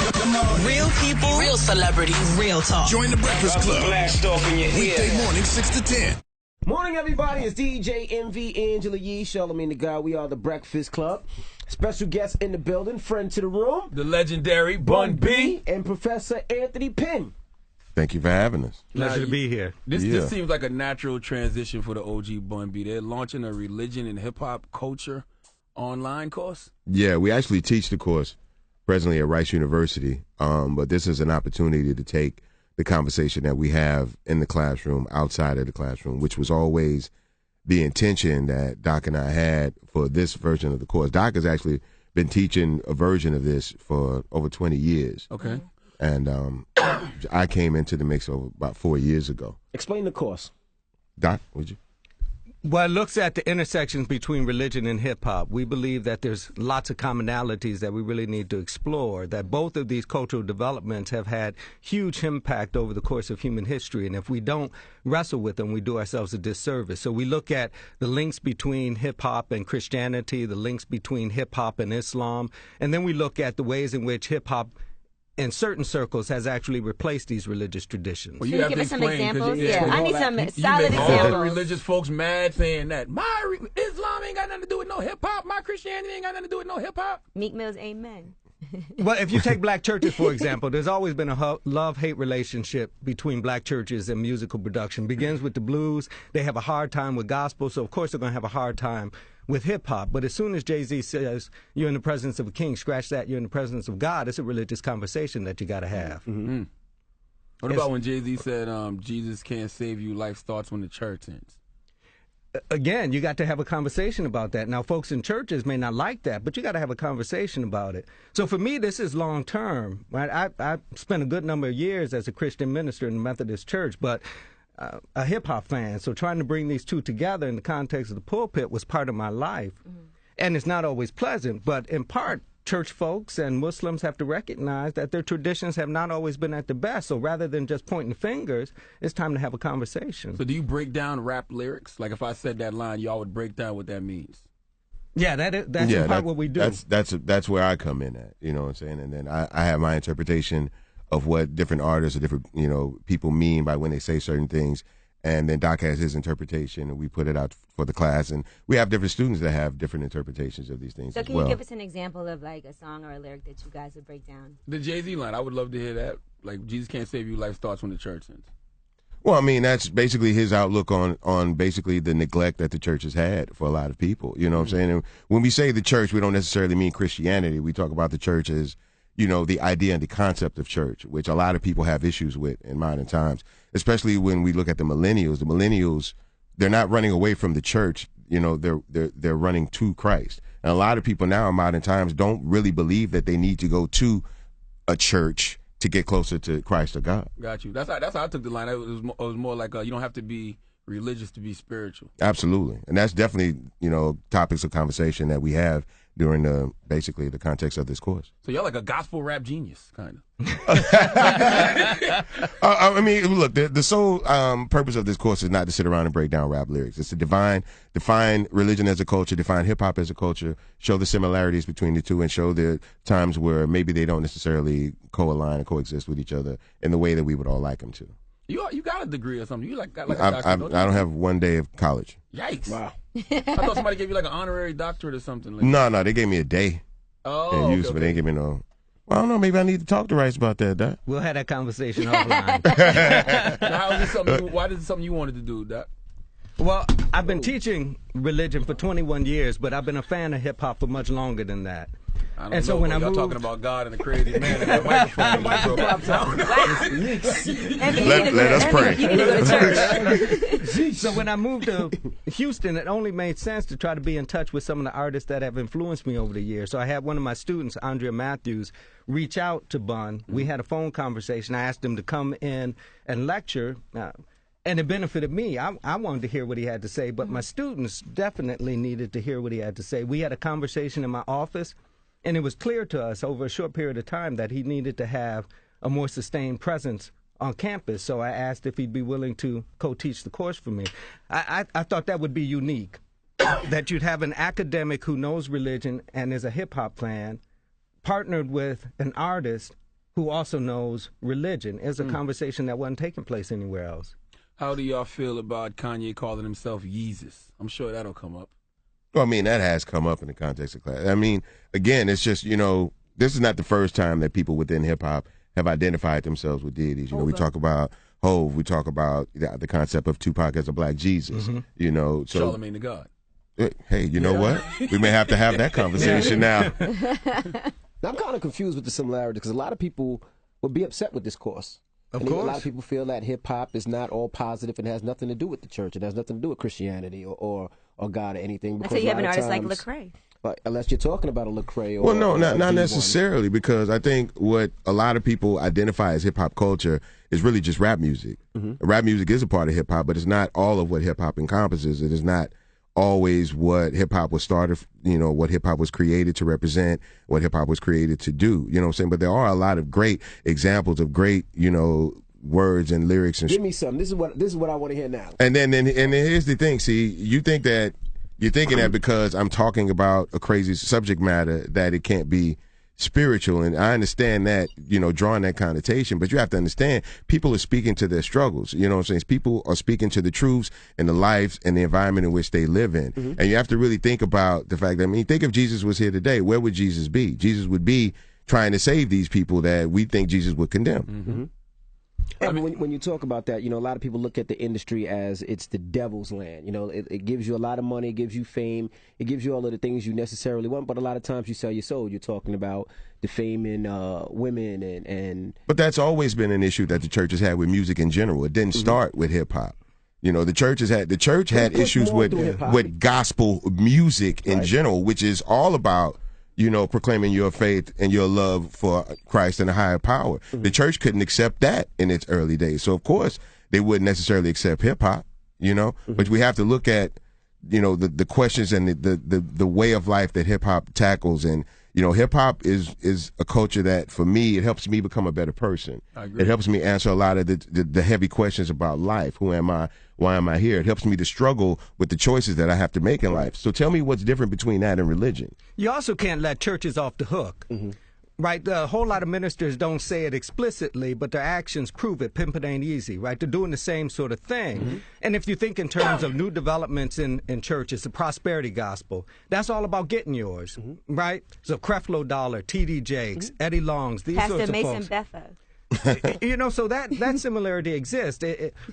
Real people, real celebrities, real talk. Join the Breakfast Club. Blast off in your Weekday morning, 6 to 10. Morning, everybody. It's DJ MV, Angela Yee, Charlamagne the God. We are the Breakfast Club. Special guest in the building, friend to the room, the legendary Bun B, and Professor Anthony Penn. Thank you for having us. Pleasure to be here. This seems like a natural transition for the OG Bun B. They're launching a religion and hip-hop culture online course. Yeah, we actually teach the course presently at Rice University, but this is an opportunity to take the conversation that we have in the classroom outside of the classroom, which was always the intention that Doc and I had for this version of the course. Doc has actually been teaching a version of this for over 20 years. Okay. And I came into the mix about 4 years ago. Explain the course. Doc, would you? Well, it looks at the intersections between religion and hip-hop. We believe that there's lots of commonalities that we really need to explore, that both of these cultural developments have had huge impact over the course of human history, and if we don't wrestle with them, we do ourselves a disservice. So we look at the links between hip-hop and Christianity, the links between hip-hop and Islam, and then we look at the ways in which hip-hop in certain circles has actually replaced these religious traditions. Well, Can you give us some examples? Yeah, I need some solid you examples. All the religious folks mad saying that Islam ain't got nothing to do with no hip hop. My Christianity ain't got nothing to do with no hip hop. Meek Mill's amen. Well, if you take black churches, for example, there's always been a love-hate relationship between black churches and musical production. Begins with the blues. They have a hard time with gospel, so of course they're going to have a hard time with hip-hop. But as soon as Jay-Z says, you're in the presence of a king, scratch that, you're in the presence of God, it's a religious conversation that you got to have. Mm-hmm. What about when Jay-Z said, Jesus can't save you, life starts when the church ends? Again, you got to have a conversation about that. Now, folks in churches may not like that, but you got to have a conversation about it. So for me, this is long term. Right? I spent a good number of years as a Christian minister in the Methodist Church, but a hip-hop fan. So trying to bring these two together in the context of the pulpit was part of my life. Mm-hmm. And it's not always pleasant, but in part, church folks and Muslims have to recognize that their traditions have not always been at the best. So rather than just pointing fingers, it's time to have a conversation. So do you break down rap lyrics? Like if I said that line, y'all would break down what that means? Yeah, that's in part what we do. That's where I come in at, you know what I'm saying? And then I have my interpretation of what different artists or different, people mean by when they say certain things. And then Doc has his interpretation, and we put it out for the class. And we have different students that have different interpretations of these things. So can you give us an example of like a song or a lyric that you guys would break down? The Jay-Z line, I would love to hear that. Like, Jesus can't save you, life starts when the church ends. Well, I mean, that's basically his outlook on basically the neglect that the church has had for a lot of people. You know what I'm saying? And when we say the church, we don't necessarily mean Christianity. We talk about the church as, the idea and the concept of church, which a lot of people have issues with in modern times, especially when we look at the millennials. The millennials, they're not running away from the church. They're running to Christ. And a lot of people now in modern times don't really believe that they need to go to a church to get closer to Christ or God. Got you. That's how I took the line. It was more like you don't have to be religious to be spiritual. Absolutely. And that's definitely, topics of conversation that we have during basically the context of this course. So you're like a gospel rap genius, kind of. I mean, look, the sole purpose of this course is not to sit around and break down rap lyrics. It's to define religion as a culture, define hip-hop as a culture, show the similarities between the two, and show the times where maybe they don't necessarily co-align or coexist with each other in the way that we would all like them to. You got a degree or something. You got like a I doctorate. don't have one day of college. Yikes. Wow. I thought somebody gave you like an honorary doctorate or something. Like No, they gave me a day. Oh, but they didn't give me no. Well, I don't know. Maybe I need to talk to Rice about that, Doc. We'll have that conversation offline. Now, how is this why is it something you wanted to do, Doc? Well, I've been teaching religion for 21 years, but I've been a fan of hip-hop for much longer than that. And so when y'all talking about God and the creative man and the microphone, let us pray. You need to go to church. So when I moved to Houston, it only made sense to try to be in touch with some of the artists that have influenced me over the years. So I had one of my students, Andrea Matthews, reach out to Bun. We had a phone conversation. I asked him to come in and lecture. And it benefited me. I wanted to hear what he had to say, but my students definitely needed to hear what he had to say. We had a conversation in my office, and it was clear to us over a short period of time that he needed to have a more sustained presence on campus. So I asked if he'd be willing to co-teach the course for me. I thought that would be unique, that you'd have an academic who knows religion and is a hip-hop fan, partnered with an artist who also knows religion. It's a conversation that wasn't taking place anywhere else. How do y'all feel about Kanye calling himself Yeezus? I'm sure that'll come up. Well, I mean, that has come up in the context of class. I mean, again, it's just, this is not the first time that people within hip-hop have identified themselves with deities. We talk about Hove, we talk about the concept of Tupac as a black Jesus, So Charlemagne the God. Hey, you know what? We may have to have that conversation now. Now, I'm kind of confused with the similarity because a lot of people would be upset with this course. Of And course. a lot of people feel that hip-hop is not all positive and has nothing to do with the church. It has nothing to do with Christianity or God or anything. Until you have an a lot of artist like times- Lecrae. Unless you're talking about a Lecrae or... Well, no, or not D1. necessarily, because I think what a lot of people identify as hip-hop culture is really just rap music. Rap music is a part of hip-hop, but it's not all of what hip-hop encompasses. It is not always what hip-hop was started, what hip-hop was created to represent, what hip-hop was created to do. You know what I'm saying? But there are a lot of great examples of great, words and lyrics. And Give me some. This is what I want to hear now. And then here's the thing. See, you're thinking that because I'm talking about a crazy subject matter that it can't be spiritual. And I understand that, drawing that connotation, but you have to understand people are speaking to their struggles. You know what I'm saying? People are speaking to the truths and the lives and the environment in which they live in. And you have to really think about the fact that, think if Jesus was here today, where would Jesus be? Jesus would be trying to save these people that we think Jesus would condemn. When you talk about that, a lot of people look at the industry as it's the devil's land. It gives you a lot of money, it gives you fame, it gives you all of the things you necessarily want, but a lot of times you sell your soul. You're talking about defaming women and... But that's always been an issue that the church has had with music in general. It didn't start with hip hop. The church had issues with gospel music in general, which is all about proclaiming your faith and your love for Christ and a higher power. The church couldn't accept that in its early days. So, of course, they wouldn't necessarily accept hip-hop, But we have to look at, the questions and the way of life that hip-hop tackles. And, hip-hop is a culture that, for me, it helps me become a better person. I agree. It helps me answer a lot of the heavy questions about life. Who am I? Why am I here? It helps me to struggle with the choices that I have to make in life. So tell me what's different between that and religion. You also can't let churches off the hook. Right? A whole lot of ministers don't say it explicitly, but their actions prove it. Pimpin' ain't easy, right? They're doing the same sort of thing. And if you think in terms of new developments in churches, the prosperity gospel, that's all about getting yours, right? So Creflo Dollar, T.D. Jakes, Eddie Longs, these Pastor sorts of Mason folks. Betha. So that similarity exists.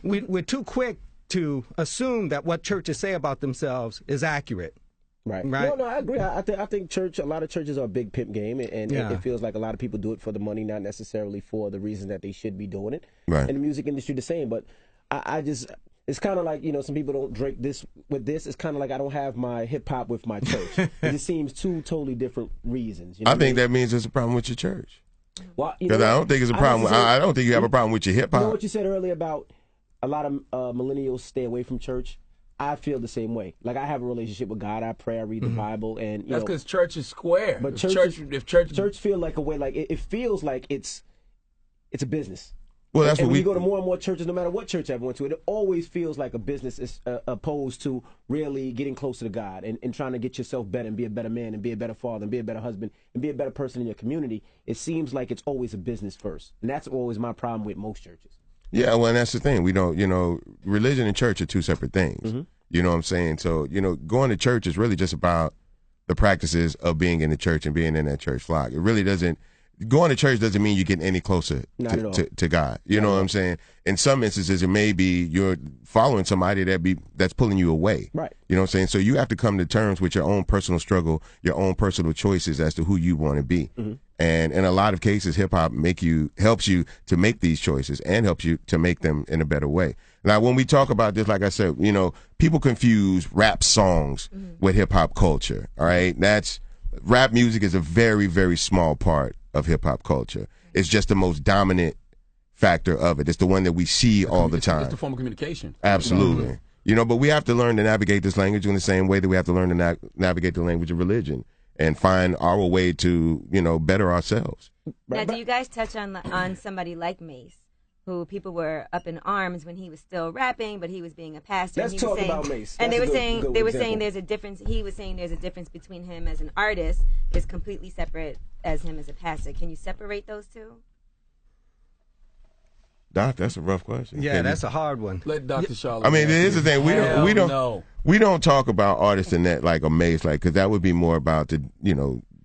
We're too quick to assume that what churches say about themselves is accurate. Right. Right. No, I agree. I think a lot of churches are a big pimp game, and it feels like a lot of people do it for the money, not necessarily for the reason that they should be doing it. Right. And the music industry the same, but I just, it's kind of like, some people don't drink this with this. It's kind of like I don't have my hip hop with my church. It just seems two totally different reasons. I think that means there's a problem with your church. Well, Because I don't think it's a problem. I don't think you have a problem with your hip You know hop. what you said earlier about a lot of millennials stay away from church? I feel the same way. Like, I have a relationship with God. I pray, I read the Bible, and That's because church is square. But if church feel like a way, like it feels like it's a business. Well, that's and what when we you go to more and more churches, no matter what church I've went to, it always feels like a business is opposed to really getting closer to God and trying to get yourself better and be a better man and be a better father and be a better husband and be a better person in your community. It seems like it's always a business first, and that's always my problem with most churches. Yeah, well, and that's the thing. We don't, religion and church are two separate things. You know what I'm saying? So, going to church is really just about the practices of being in the church and being in that church flock. It really doesn't, going to church doesn't mean you're getting any closer to God. You know what I'm saying? In some instances, it may be you're following somebody that's pulling you away. Right. You know what I'm saying? So you have to come to terms with your own personal struggle, your own personal choices as to who you want to be. And in a lot of cases, hip hop helps you to make these choices and helps you to make them in a better way. Now, when we talk about this, like I said, people confuse rap songs with hip hop culture. All right. Rap music is a very, very small part of hip hop culture. It's just the most dominant factor of it. It's the one that we see all the time. It's the form of communication. Absolutely. But we have to learn to navigate this language in the same way that we have to learn to navigate the language of religion and find our way to, better ourselves. Now, do you guys touch on somebody like Mace, who people were up in arms when he was still rapping, but he was being a pastor? Let's talk about Mace. And That's they were example. saying there's a difference. He was saying there's a difference between him as an artist is completely separate as him as a pastor. Can you separate those two? Doc, that's a rough question. Yeah, that's a hard one. Let Dr. Charlotte. I mean, here's the thing. No. We don't talk about artists in that like a Mace, like, because that would be more about the,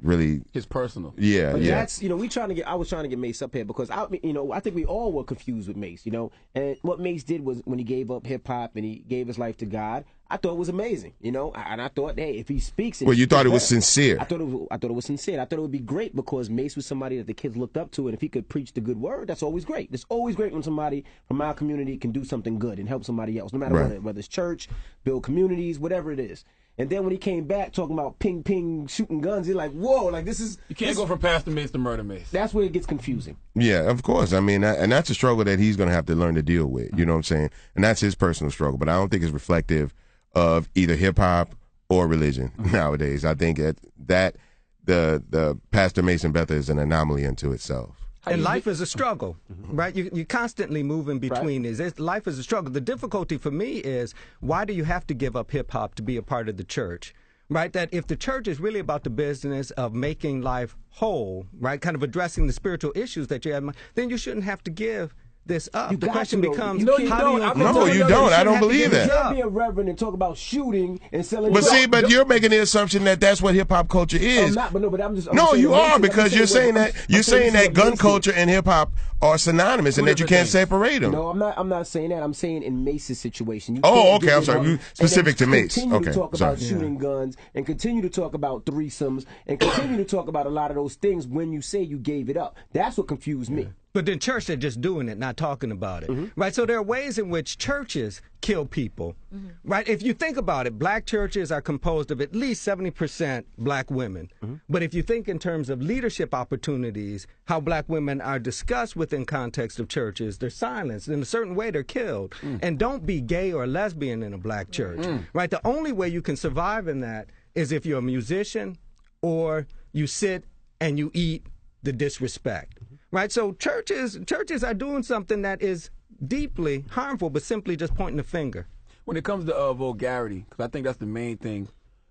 really. His personal. Yeah, But yeah. that's, I was trying to get Mace up here because I think we all were confused with Mace, and what Mace did was when he gave up hip hop and he gave his life to God, I thought it was amazing, and I thought, hey, if he speaks, Well, you thought it was sincere. I thought it was sincere. I thought it would be great because Mace was somebody that the kids looked up to, and if he could preach the good word, that's always great. It's always great when somebody from our community can do something good and help somebody else, no matter whether it's church, build communities, whatever it is. And then when he came back talking about ping ping shooting guns, you're like, whoa, like this is. You can't go from Pastor Mace to Murder Mace. That's where it gets confusing. Yeah, of course. I mean, and that's a struggle that he's going to have to learn to deal with. You know what I'm saying? And that's his personal struggle. But I don't think it's reflective of either hip hop or religion nowadays. I think that the Pastor Mason Betha is an anomaly unto itself. And life is a struggle, right? You constantly move in between these. Life is a struggle. The difficulty for me is, why do you have to give up hip-hop to be a part of the church, right? That if the church is really about the business of making life whole, right, kind of addressing the spiritual issues that you have, then you shouldn't have to give this up. The question becomes, No, you don't. I don't believe that. You can't be a reverend and talk about shooting and selling. But see, you're making the assumption that that's what hip hop culture is. No, you are, because you're saying that gun culture and hip hop are synonymous and that you can't separate them. No, I'm not saying that. I'm saying in Mace's situation. Okay, I'm sorry. Specific to Mace. Continue to talk about shooting guns and continue to talk about threesomes and continue to talk about a lot of those things when you say you gave it up. That's what confused me. But then church, they're just doing it, not talking about it, right? So there are ways in which churches kill people, right? If you think about it, black churches are composed of at least 70% black women. But if you think in terms of leadership opportunities, how black women are discussed within context of churches, they're silenced. In a certain way, they're killed. And don't be gay or lesbian in a black church, right? The only way you can survive in that is if you're a musician or you sit and you eat the disrespect. Right, so churches are doing something that is deeply harmful, but simply just pointing the finger. When it comes to vulgarity, because I think that's the main thing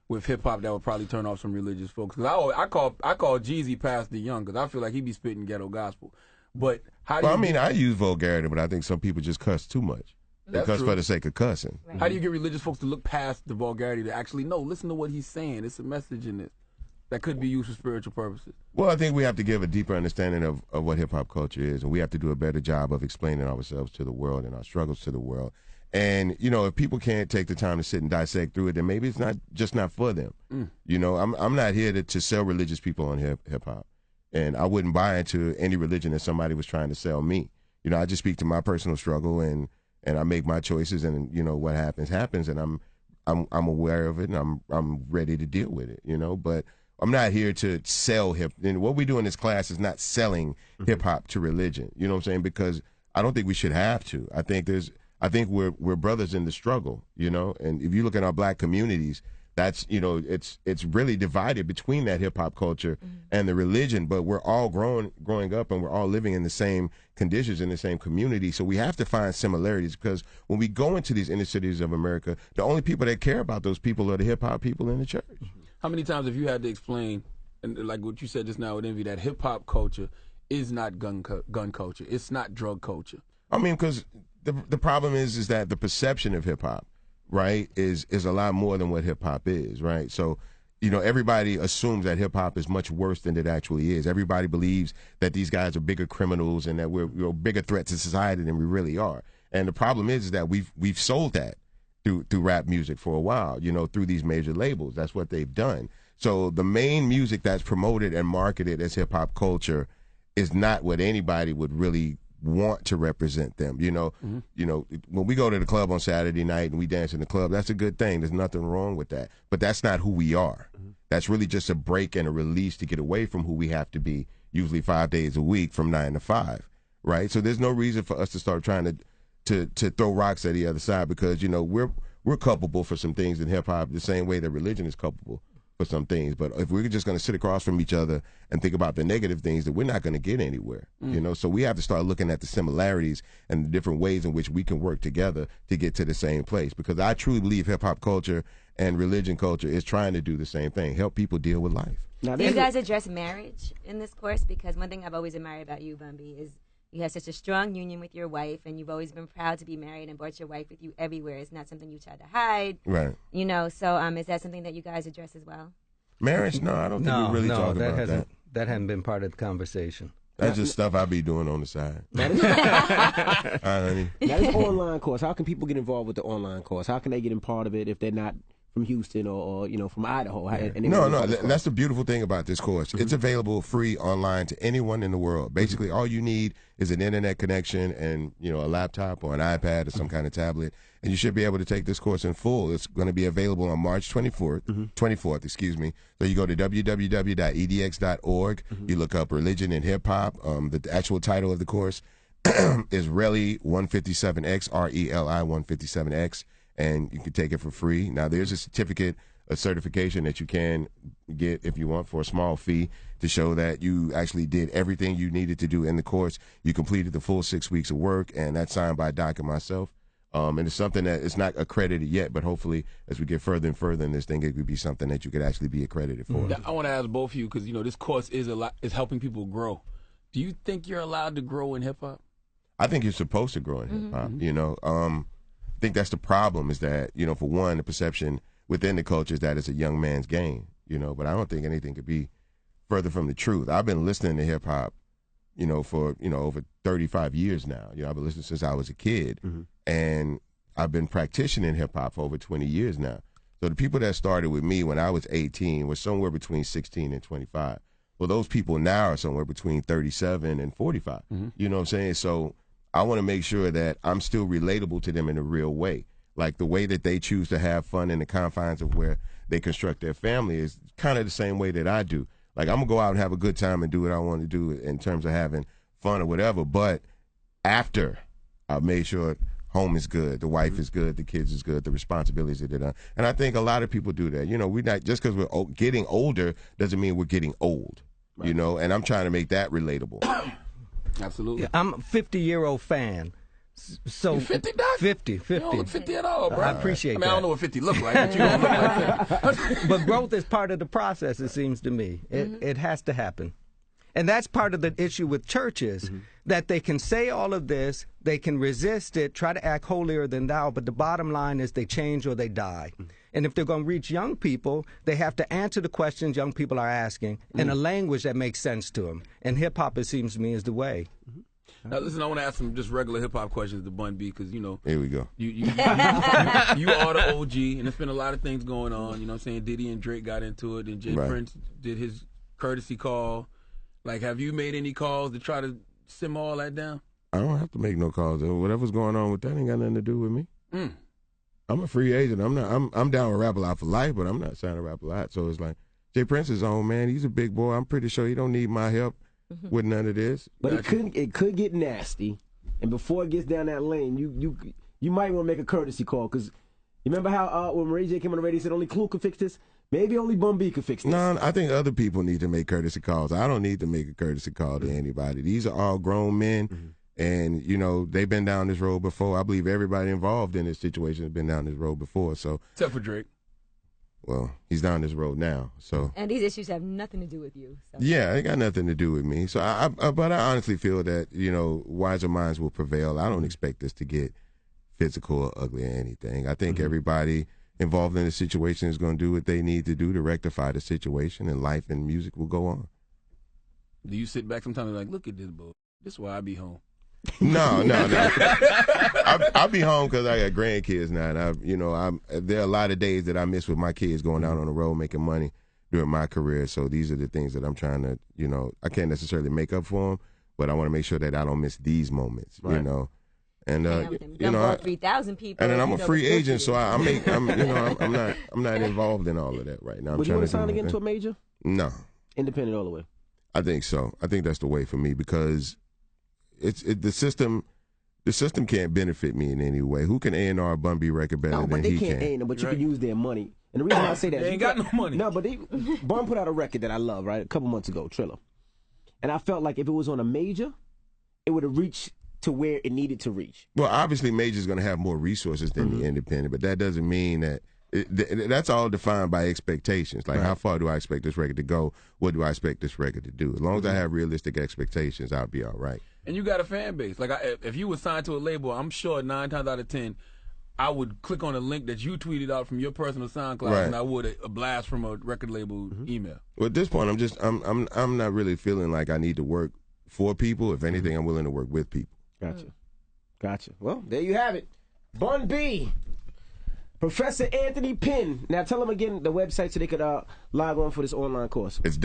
with hip hop that would probably turn off some religious folks. Because I call Jeezy Pastor Young because I feel like he be spitting ghetto gospel. But how do you? I use vulgarity, but I think some people just cuss too much. They cuss for the sake of cussing. Right. How do you get religious folks to look past the vulgarity to actually listen to what he's saying? It's a message in this that could be used for spiritual purposes. Well, I think we have to give a deeper understanding of what hip-hop culture is, and we have to do a better job of explaining ourselves to the world and our struggles to the world. And, if people can't take the time to sit and dissect through it, then maybe it's not for them. I'm not here to sell religious people on hip-hop, and I wouldn't buy into any religion that somebody was trying to sell me. I just speak to my personal struggle, and I make my choices, and, what happens, and I'm aware of it, and I'm ready to deal with it, but I'm not here to sell hip. And what we do in this class is not selling hip hop to religion. You know what I'm saying? Because I don't think we should have to. I think we're brothers in the struggle. And if you look at our black communities, that's it's really divided between that hip hop culture and the religion. But we're all growing up, and we're all living in the same conditions in the same community. So we have to find similarities, because when we go into these inner cities of America, the only people that care about those people are the hip hop people in the church. How many times have you had to explain, and like what you said just now with Envy, that hip-hop culture is not gun culture. It's not drug culture. I mean, because the problem is that the perception of hip-hop, right, is a lot more than what hip-hop is, right? So, everybody assumes that hip-hop is much worse than it actually is. Everybody believes that these guys are bigger criminals and that we're bigger threats to society than we really are. And the problem is that we've sold that through rap music for a while, through these major labels. That's what they've done. So the main music that's promoted and marketed as hip hop culture is not what anybody would really want to represent them. When we go to the club on Saturday night and we dance in the club, that's a good thing. There's nothing wrong with that. But that's not who we are. That's really just a break and a release to get away from who we have to be, usually 5 days a week from 9 to 5, right? So there's no reason for us to start trying to throw rocks at the other side, because we're culpable for some things in hip hop the same way that religion is culpable for some things. But if we're just going to sit across from each other and think about the negative things, then we're not going to get anywhere. So we have to start looking at the similarities and the different ways in which we can work together to get to the same place, because I truly believe hip hop culture and religion culture is trying to do the same thing, help people deal with life. Do you guys address marriage in this course? Because one thing I've always admired about you, Bumby, is You have such a strong union with your wife, and you've always been proud to be married and brought your wife with you everywhere. It's not something you try to hide. Right. You know, so is that something that you guys address as well? Marriage? No, I don't think we really talk about that. That hasn't been part of the conversation. That's just stuff I be doing on the side. Now, this online course, how can people get involved with the online course? How can they get in part of it if they're not from Houston or from Idaho? No, that's the beautiful thing about this course. It's available free online to anyone in the world. Basically, all you need is an internet connection and a laptop or an iPad or some kind of tablet, and you should be able to take this course in full. It's going to be available on March 24th, excuse me. So you go to www.edx.org. You look up religion and hip hop. The actual title of the course is Reli 157X, RELI 157X. And you can take it for free. Now, there's a certification that you can get if you want for a small fee to show that you actually did everything you needed to do in the course. You completed the full 6 weeks of work, and that's signed by Doc and myself. And it's something that is not accredited yet, but hopefully as we get further and further in this thing, it could be something that you could actually be accredited for. Yeah, I want to ask both of you, because, this course is helping people grow. Do you think you're allowed to grow in hip-hop? I think you're supposed to grow in hip-hop, I think that's the problem is that, for one, the perception within the culture is that it's a young man's game, but I don't think anything could be further from the truth. I've been listening to hip hop, for, over 35 years now. I've been listening since I was a kid, and I've been practicing hip hop for over 20 years now. So the people that started with me when I was 18 were somewhere between 16 and 25. Well, those people now are somewhere between 37 and 45. You know what I'm saying? So I want to make sure that I'm still relatable to them in a real way. Like the way that they choose to have fun in the confines of where they construct their family is kind of the same way that I do. Like I'm going to go out and have a good time and do what I want to do in terms of having fun or whatever. But after I've made sure home is good, the wife is good, the kids is good, the responsibilities that they're done. And I think a lot of people do that. We're not, just because we're getting older doesn't mean we're getting old, and I'm trying to make that relatable. Absolutely. Yeah, I'm a 50-year-old fan. So you 50, Doc? 50. You don't look 50 at all, bro. I appreciate that. I don't know what 50 look like, but you don't look like 50. But growth is part of the process, it seems to me. It has to happen. And that's part of the issue with churches, that they can say all of this, they can resist it, try to act holier than thou, but the bottom line is they change or they die. And if they're going to reach young people, they have to answer the questions young people are asking in a language that makes sense to them. And hip-hop, it seems to me, is the way. Now, listen, I want to ask some just regular hip-hop questions to Bun B, because, Here we go. You are the OG, and there's been a lot of things going on. You know what I'm saying? Diddy and Drake got into it, and Jay Prince did his courtesy call. Like, have you made any calls to try to simmer all that down? I don't have to make no calls. Whatever's going on with that ain't got nothing to do with me. I'm a free agent. I'm down with Rap-A-Lot for life, but I'm not signing to Rap-A-Lot. So it's like, Jay Prince is on, man. He's a big boy. I'm pretty sure he don't need my help with none of this. But it could get nasty, and before it gets down that lane, you might want to make a courtesy call, because you remember how when Ray J came on the radio, he said only Clue could fix this. Maybe only Bun B could fix this. No, I think other people need to make courtesy calls. I don't need to make a courtesy call to anybody. These are all grown men, and they've been down this road before. I believe everybody involved in this situation has been down this road before. So except for Drake. Well, he's down this road now. So and these issues have nothing to do with you. So. Yeah, it got nothing to do with me. So but I honestly feel that wiser minds will prevail. I don't expect this to get physical or ugly or anything. I think everybody involved in the situation is going to do what they need to do to rectify the situation, and life and music will go on. Do you sit back sometimes and like, look at this boy? This is why I be home. No. I'll be home because I got grandkids now, and there are a lot of days that I miss with my kids going out on the road making money during my career. So these are the things that I'm trying to, I can't necessarily make up for them, but I want to make sure that I don't miss these moments, And all 3,000 people. And then I'm a free agent, so I'm not involved in all of that right now. Would you want to sign again to a major? No. Independent all the way. I think so. I think that's the way for me, because the system can't benefit me in any way. Who can A&R a Bun B record better than he can? No, but they can't A&R, but you can use their money. And the reason why I say that, they ain't got no money. No, but Bun put out a record that I love, right, a couple months ago, Triller. And I felt like if it was on a major, it would have reached to where it needed to reach. Well, obviously, major's going to have more resources than the independent, but that doesn't mean that. That's all defined by expectations. Like, how far do I expect this record to go? What do I expect this record to do? As long as I have realistic expectations, I'll be all right. and you got a fan base. Like, if you were signed to a label, I'm sure 9 times out of 10, I would click on a link that you tweeted out from your personal SoundCloud, Right. and I would a blast from a record label email. Well, at this point, I'm not really feeling like I need to work for people. If anything, I'm willing to work with people. Gotcha. Well, there you have it. Bun B. Professor Anthony Penn. Now tell them again the website so they could log on for this online course. It's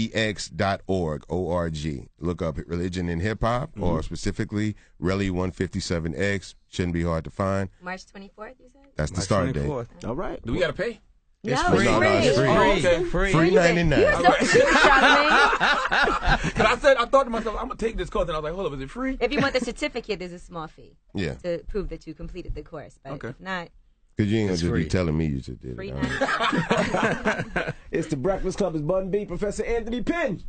www.edx.org, O-R-G. Look up Religion and Hip Hop, or specifically Rally 157X. Shouldn't be hard to find. March 24th, you said? That's the start date. All right. Do we got to pay? No, It's free. it's free. it's free. Oh, okay. Free. $3.99. You're so cheap, Charlamagne. Because I thought to myself, I'm going to take this course, and I was like, hold up, is it free? If you want the certificate, there's a small fee Yeah. to prove that you completed the course. But Okay. if not, Because you ain't going to just free. be telling me you just did free it. $9. It's the Breakfast Club. It's Bun B. Professor Anthony Penn.